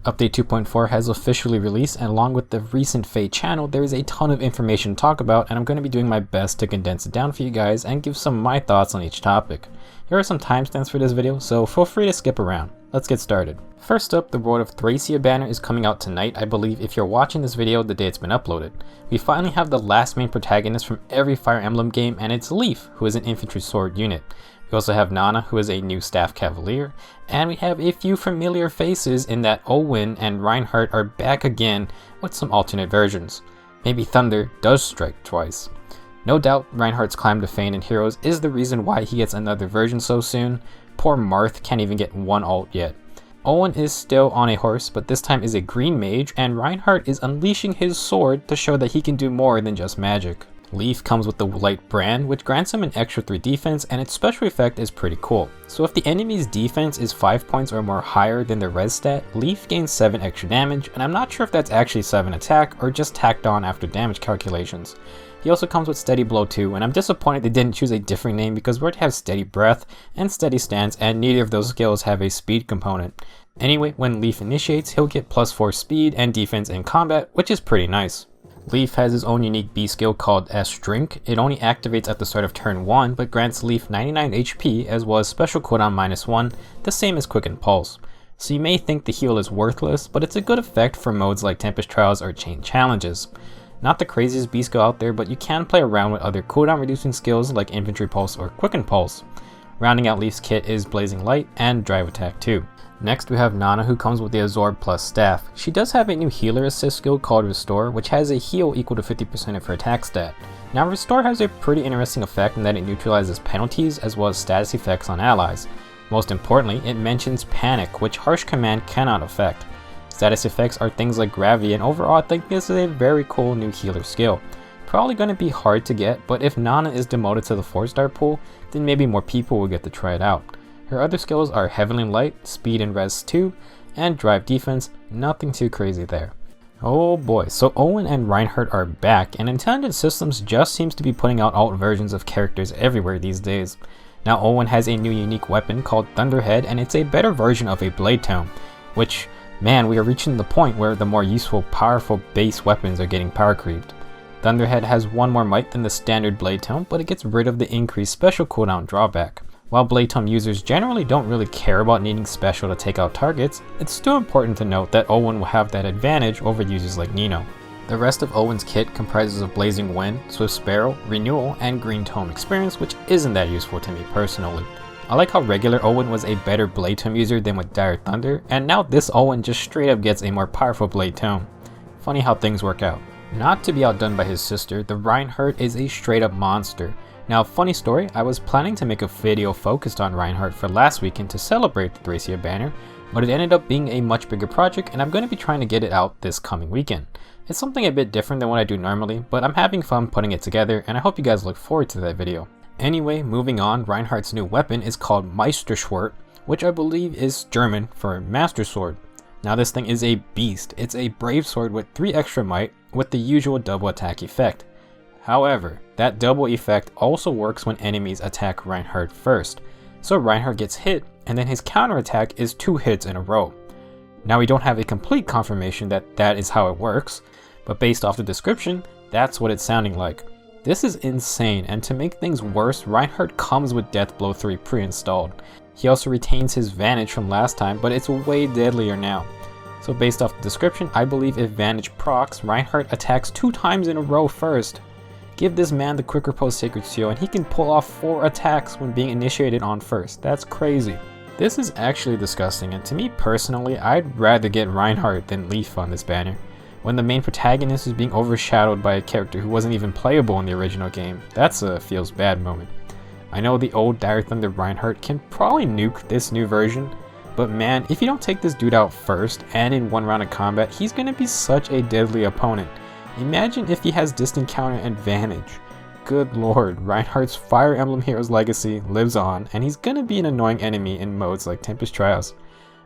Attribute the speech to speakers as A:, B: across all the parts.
A: Update 2.4 has officially released, and along with the recent FEH channel, there is a ton of information to talk about, and I'm going to be doing my best to condense it down for you guys and give some of my thoughts on each topic. Here are some timestamps for this video, so feel free to skip around. Let's get started. First up, the World of Thracia banner is coming out tonight, I believe, if you're watching this video the day it's been uploaded. We finally have the last main protagonist from every Fire Emblem game, and it's Leif, who is an infantry sword unit. We also have Nanna, who is a new staff cavalier, and we have a few familiar faces in that Olwen and Reinhardt are back again with some alternate versions. Maybe thunder does strike twice. No doubt Reinhardt's climb to fame in Heroes is the reason why he gets another version so soon. Poor Marth can't even get one alt yet. Olwen is still on a horse, but this time is a green mage, and Reinhardt is unleashing his sword to show that he can do more than just magic. Leif comes with the light brand, which grants him an extra 3 defense, and its special effect is pretty cool. So if the enemy's defense is 5 points or more higher than their res stat, Leif gains 7 extra damage, and I'm not sure if that's actually 7 attack or just tacked on after damage calculations. He also comes with Steady Blow too, and I'm disappointed they didn't choose a different name because we already have Steady Breath and Steady Stance, and neither of those skills have a speed component. Anyway, when Leif initiates, he'll get +4 speed and defense in combat, which is pretty nice. Leif has his own unique B skill called S-Drink. It only activates at the start of turn 1, but grants Leif 99 HP as well as special cooldown -1, the same as Quicken Pulse. So you may think the heal is worthless, but it's a good effect for modes like Tempest Trials or Chain Challenges. Not the craziest B skill out there, but you can play around with other cooldown reducing skills like Infantry Pulse or Quicken Pulse. Rounding out Leif's kit is Blazing Light and Drive Attack too. Next we have Nanna, who comes with the Absorb plus staff. She does have a new healer assist skill called Restore, which has a heal equal to 50% of her attack stat. Now Restore has a pretty interesting effect in that it neutralizes penalties as well as status effects on allies. Most importantly, it mentions Panic, which Harsh Command cannot affect. Status effects are things like Gravity, and overall I think this is a very cool new healer skill. Probably going to be hard to get, but if Nanna is demoted to the 4-star pool, then maybe more people will get to try it out. Her other skills are Heavenly Light, Speed and Res 2, and Drive Defense, nothing too crazy there. Oh boy, so Olwen and Reinhardt are back, and Intelligent Systems just seems to be putting out alt versions of characters everywhere these days. Now Olwen has a new unique weapon called Thunderhead, and it's a better version of a Blade Tome, which, man, we are reaching the point where the more useful, powerful base weapons are getting power creeped. Thunderhead has 1 more might than the standard Blade Tome, but it gets rid of the increased special cooldown drawback. While Blade Tome users generally don't really care about needing special to take out targets, it's still important to note that Olwen will have that advantage over users like Nino. The rest of Olwen's kit comprises of Blazing Wind, Swift Sparrow, Renewal, and Green Tome experience, which isn't that useful to me personally. I like how regular Olwen was a better Blade Tome user than with Dire Thunder, and now this Olwen just straight up gets a more powerful Blade Tome. Funny how things work out. Not to be outdone by his sister, the Reinhardt is a straight up monster. Now, funny story, I was planning to make a video focused on Reinhardt for last weekend to celebrate the Thracia banner, but it ended up being a much bigger project, and I'm going to be trying to get it out this coming weekend. It's something a bit different than what I do normally, but I'm having fun putting it together, and I hope you guys look forward to that video. Anyway, moving on, Reinhardt's new weapon is called Meisterschwert, which I believe is German for Master Sword. Now this thing is a beast. It's a brave sword with 3 extra might with the usual double attack effect. However, that double effect also works when enemies attack Reinhardt first. So Reinhardt gets hit, and then his counterattack is 2 hits in a row. Now we don't have a complete confirmation that that is how it works, but based off the description, that's what it's sounding like. This is insane, and to make things worse, Reinhardt comes with Death Blow 3 pre-installed. He also retains his Vanish from last time, but it's way deadlier now. So based off the description, I believe if Vanish procs, Reinhardt attacks 2 times in a row first. Give this man the Quick Riposte Sacred Seal and he can pull off 4 attacks when being initiated on first. That's crazy. This is actually disgusting, and to me personally, I'd rather get Reinhardt than Leif on this banner. When the main protagonist is being overshadowed by a character who wasn't even playable in the original game, that's a feels bad moment. I know the old Dire Thunder Reinhardt can probably nuke this new version, but man, if you don't take this dude out first and in 1 round of combat, he's gonna be such a deadly opponent. Imagine if he has distant counter advantage. Good lord, Reinhardt's Fire Emblem Heroes legacy lives on, and he's gonna be an annoying enemy in modes like Tempest Trials.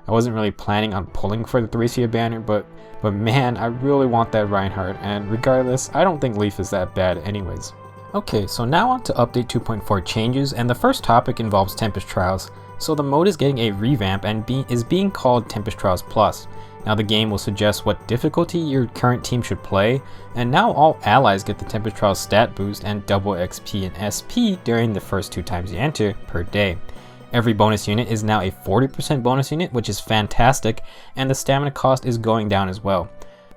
A: I wasn't really planning on pulling for the Thracia banner, but man, I really want that Reinhardt, and regardless, I don't think Leif is that bad anyways. Okay, so now on to update 2.4 changes, and the first topic involves Tempest Trials. So the mode is getting a revamp and is being called Tempest Trials Plus. Now the game will suggest what difficulty your current team should play, and now all allies get the Tempest Trials stat boost and double XP and SP during the first 2 times you enter per day. Every bonus unit is now a 40% bonus unit, which is fantastic, and the stamina cost is going down as well.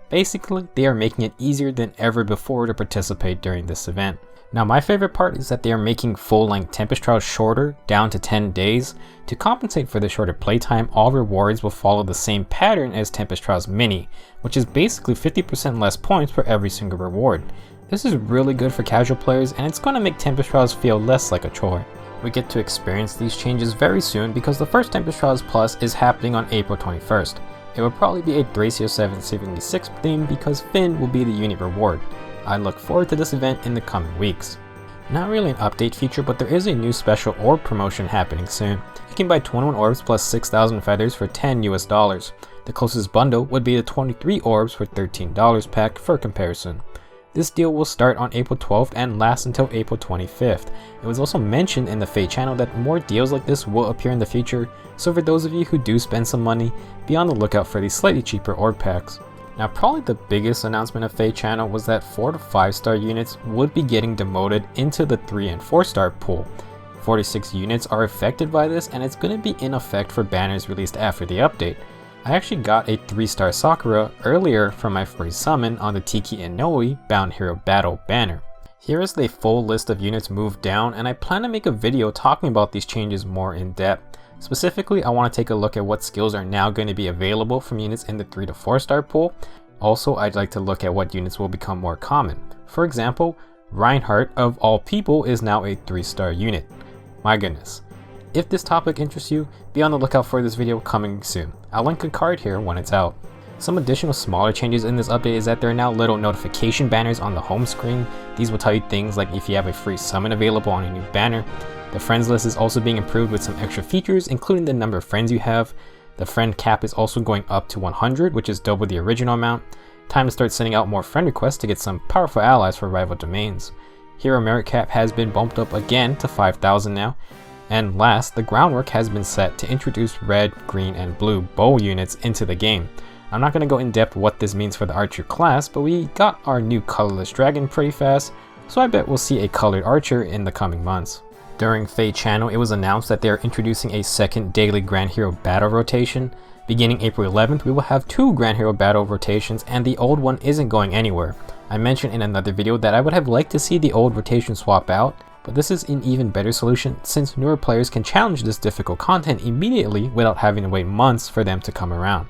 A: Basically, they are making it easier than ever before to participate during this event. Now my favorite part is that they are making full-length Tempest Trials shorter, down to 10 days. To compensate for the shorter playtime, all rewards will follow the same pattern as Tempest Trials Mini, which is basically 50% less points for every single reward. This is really good for casual players, and it's going to make Tempest Trials feel less like a chore. We get to experience these changes very soon because the first Tempest Trials Plus is happening on April 21st. It will probably be a Thracia 776 theme because Finn will be the unit reward. I look forward to this event in the coming weeks. Not really an update feature, but there is a new special orb promotion happening soon. You can buy 21 orbs plus 6,000 feathers for $10 US. The closest bundle would be the 23 orbs for $13 pack for comparison. This deal will start on April 12th and last until April 25th. It was also mentioned in the FEH channel that more deals like this will appear in the future, so for those of you who do spend some money, be on the lookout for these slightly cheaper orb packs. Now probably the biggest announcement of FEH channel was that 4 to 5 star units would be getting demoted into the 3 and 4 star pool. 46 units are affected by this, and it's going to be in effect for banners released after the update. I actually got a 3-star Sakura earlier from my free summon on the Tiki Inoue Bound Hero Battle banner. Here is the full list of units moved down, and I plan to make a video talking about these changes more in depth. Specifically, I want to take a look at what skills are now going to be available from units in the 3 to 4 star pool. Also, I'd like to look at what units will become more common. For example, Reinhardt of all people is now a 3-star unit. My goodness. If this topic interests you, be on the lookout for this video coming soon. I'll link a card here when it's out. Some additional smaller changes in this update is that there are now little notification banners on the home screen. These will tell you things like if you have a free summon available on a new banner. The friends list is also being improved with some extra features, including the number of friends you have. The friend cap is also going up to 100, which is double the original amount. Time to start sending out more friend requests to get some powerful allies for rival domains. Hero merit cap has been bumped up again to 5,000 now. And last, the groundwork has been set to introduce red, green, and blue bow units into the game. I'm not going to go in depth what this means for the archer class, but we got our new colorless dragon pretty fast, so I bet we'll see a colored archer in the coming months. During FEH channel, it was announced that they are introducing a second daily Grand Hero Battle rotation. Beginning April 11th, we will have 2 Grand Hero Battle rotations, and the old one isn't going anywhere. I mentioned in another video that I would have liked to see the old rotation swap out, but this is an even better solution since newer players can challenge this difficult content immediately without having to wait months for them to come around.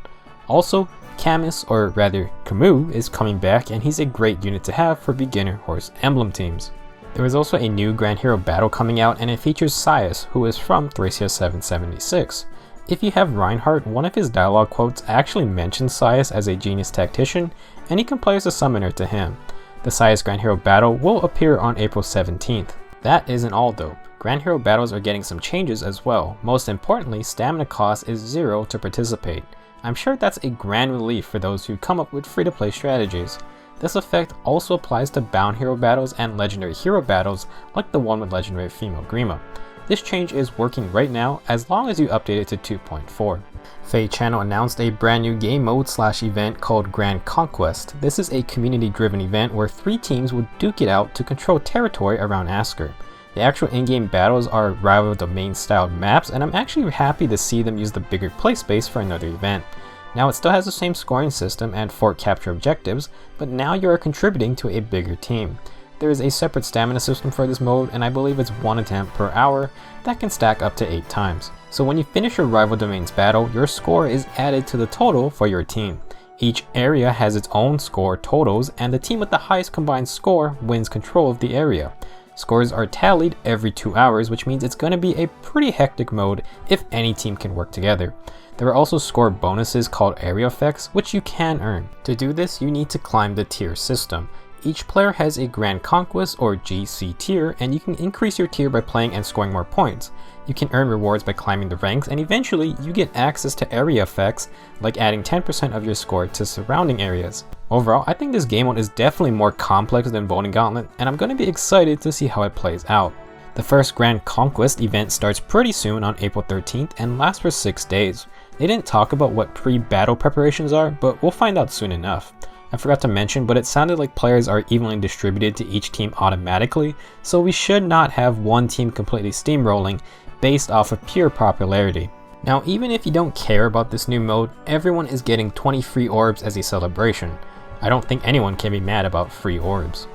A: Also, Camus, or rather Camus, is coming back, and he's a great unit to have for beginner horse emblem teams. There is also a new Grand Hero Battle coming out, and it features Sias, who is from Thracia 776. If you have Reinhardt, one of his dialogue quotes actually mentions Sias as a genius tactician, and he can play as a summoner to him. The Sias Grand Hero Battle will appear on April 17th. That isn't all though. Grand Hero Battles are getting some changes as well. Most importantly, stamina cost is 0 to participate. I'm sure that's a grand relief for those who come up with free-to-play strategies. This effect also applies to Bound Hero Battles and Legendary Hero Battles like the one with Legendary Female Grima. This change is working right now as long as you update it to 2.4. FEH channel announced a brand new game mode / event called Grand Conquests. This is a community driven event where 3 teams will duke it out to control territory around Asker. The actual in-game battles are rival domain styled maps, and I'm actually happy to see them use the bigger play space for another event. Now it still has the same scoring system and fort capture objectives, but now you are contributing to a bigger team. There is a separate stamina system for this mode, and I believe it's 1 attempt per hour that can stack up to 8 times. So when you finish your rival domain's battle, your score is added to the total for your team. Each area has its own score totals, and the team with the highest combined score wins control of the area. Scores are tallied every 2 hours, which means it's going to be a pretty hectic mode if any team can work together. There are also score bonuses called area effects, which you can earn. To do this, you need to climb the tier system. Each player has a Grand Conquest or GC tier, and you can increase your tier by playing and scoring more points. You can earn rewards by climbing the ranks, and eventually you get access to area effects, like adding 10% of your score to surrounding areas. Overall, I think this game mode is definitely more complex than Voting Gauntlet, and I'm going to be excited to see how it plays out. The first Grand Conquest event starts pretty soon on April 13th and lasts for 6 days. They didn't talk about what pre-battle preparations are, but we'll find out soon enough. I forgot to mention, but it sounded like players are evenly distributed to each team automatically, so we should not have one team completely steamrolling based off of pure popularity. Now, even if you don't care about this new mode, everyone is getting 20 free orbs as a celebration. I don't think anyone can be mad about free orbs.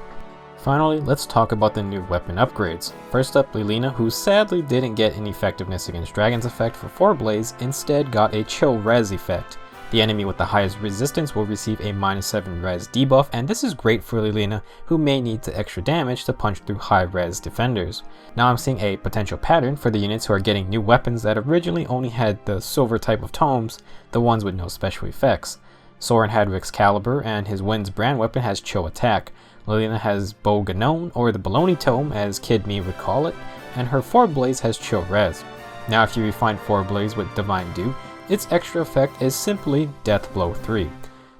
A: Finally, let's talk about the new weapon upgrades. First up, LILINA, who sadly didn't get an effectiveness against dragons effect for FORBLAZE, instead got a chill res effect. The enemy with the highest resistance will receive a -7 res debuff, and this is great for LILINA, who may need the extra damage to punch through high res defenders. Now I'm seeing a potential pattern for the units who are getting new weapons that originally only had the silver type of tomes, the ones with no special effects. Soren had Excalibur, and his Wind's brand weapon has chill attack. LILINA has Bow Ganon, or the Baloney Tome as Kid Me would call it, and her FORBLAZE has chill res. Now if you refine FORBLAZE with Divine Dew, its extra effect is simply Death Blow 3.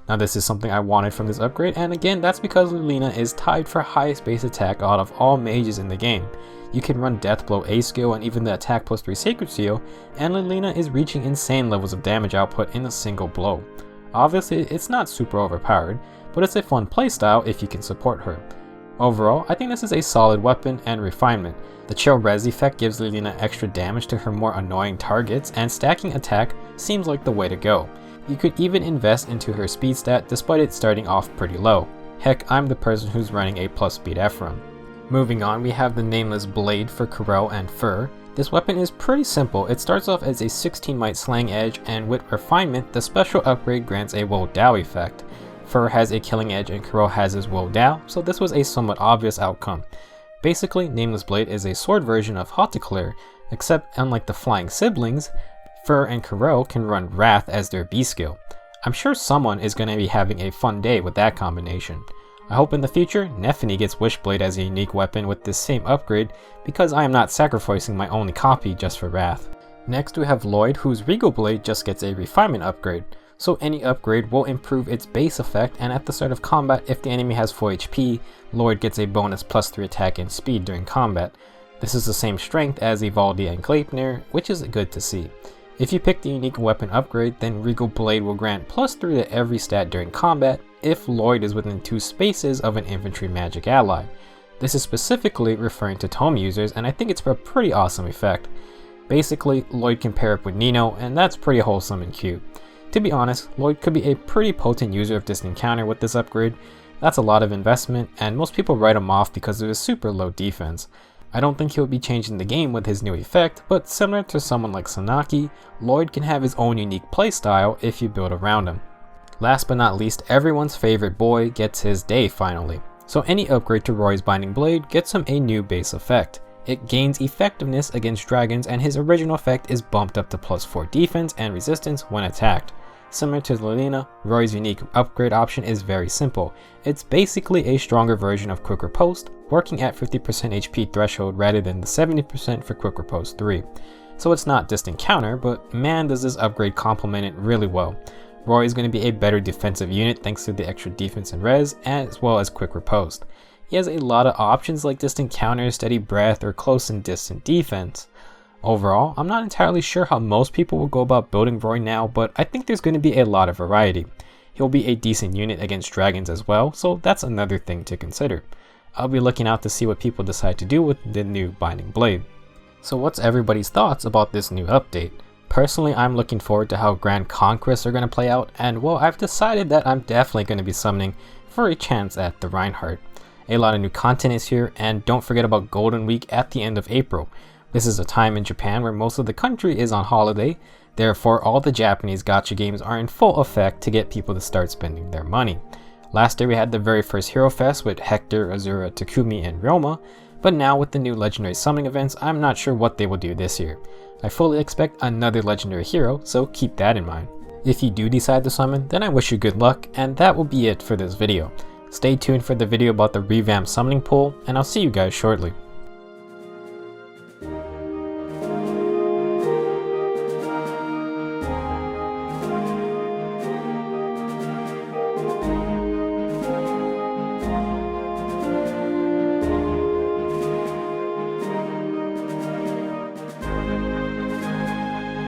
A: Now this is something I wanted from this upgrade, and again that's because LILINA is tied for highest base attack out of all mages in the game. You can run Death Blow A skill and even the attack plus 3 sacred seal, and LILINA is reaching insane levels of damage output in a single blow. Obviously it's not super overpowered, but it's a fun playstyle if you can support her. Overall, I think this is a solid weapon and refinement. The chill res effect gives LILINA extra damage to her more annoying targets, and stacking attack seems like the way to go. You could even invest into her speed stat despite it starting off pretty low. Heck, I'm the person who's running a plus speed Ephraim. Moving on, we have the Nameless Blade for KAREL and Fur. This weapon is pretty simple. It starts off as a 16 might slang edge, and with refinement, the special upgrade grants a Woe Dow effect. Fur has a killing edge and KAREL has his Woe Dow, so this was a somewhat obvious outcome. Basically, Nameless Blade is a sword version of Hauteclair, except unlike the flying siblings, Fur and KAREL can run Wrath as their B skill. I'm sure someone is going to be having a fun day with that combination. I hope in the future, Nephany gets Wishblade as a unique weapon with this same upgrade, because I am not sacrificing my only copy just for Wrath. Next we have LLOYD, whose Regal Blade just gets a refinement upgrade. So any upgrade will improve its base effect, and at the start of combat, if the enemy has full HP, LLOYD gets a bonus +3 attack and speed during combat. This is the same strength as Ivaldi and Gleipnir, which is good to see. If you pick the unique weapon upgrade, then Regal Blade will grant +3 to every stat during combat if LLOYD is within 2 spaces of an infantry magic ally. This is specifically referring to tome users, and I think it's a pretty awesome effect. Basically, LLOYD can pair up with Nino, and that's pretty wholesome and cute. To be honest, LLOYD could be a pretty potent user of Distant Counter with this upgrade. That's a lot of investment, and most people write him off because of his super low defense. I don't think he'll be changing the game with his new effect, but similar to someone like Sanaki, LLOYD can have his own unique playstyle if you build around him. Last but not least, everyone's favorite boy gets his day finally. So any upgrade to Roy's Binding Blade gets him a new base effect. It gains effectiveness against dragons, and his original effect is bumped up to +4 defense and resistance when attacked. Similar to LILINA, Roy's unique upgrade option is very simple. It's basically a stronger version of Quick Riposte, working at 50% HP threshold rather than the 70% for Quick Riposte 3. So it's not Distant Counter, but man does this upgrade complement it really well. Roy is going to be a better defensive unit thanks to the extra defense and res, as well as Quick Riposte. He has a lot of options like Distant Counter, Steady Breath, or Close and Distant Defense. Overall, I'm not entirely sure how most people will go about building Roy now, but I think there's going to be a lot of variety. He'll be a decent unit against dragons as well, so that's another thing to consider. I'll be looking out to see what people decide to do with the new Binding Blade. So what's everybody's thoughts about this new update? Personally, I'm looking forward to how Grand Conquests are going to play out, and well, I've decided that I'm definitely going to be summoning for a chance at the Reinhardt. A lot of new content is here, and don't forget about Golden Week at the end of April. This is a time in Japan where most of the country is on holiday, therefore all the Japanese gacha games are in full effect to get people to start spending their money. Last year we had the very first Hero Fest with Hector, Azura, Takumi, and Ryoma, but now with the new legendary summoning events, I'm not sure what they will do this year. I fully expect another legendary hero, so keep that in mind. If you do decide to summon, then I wish you good luck, and that will be it for this video. Stay tuned for the video about the revamped summoning pool, and I'll see you guys shortly.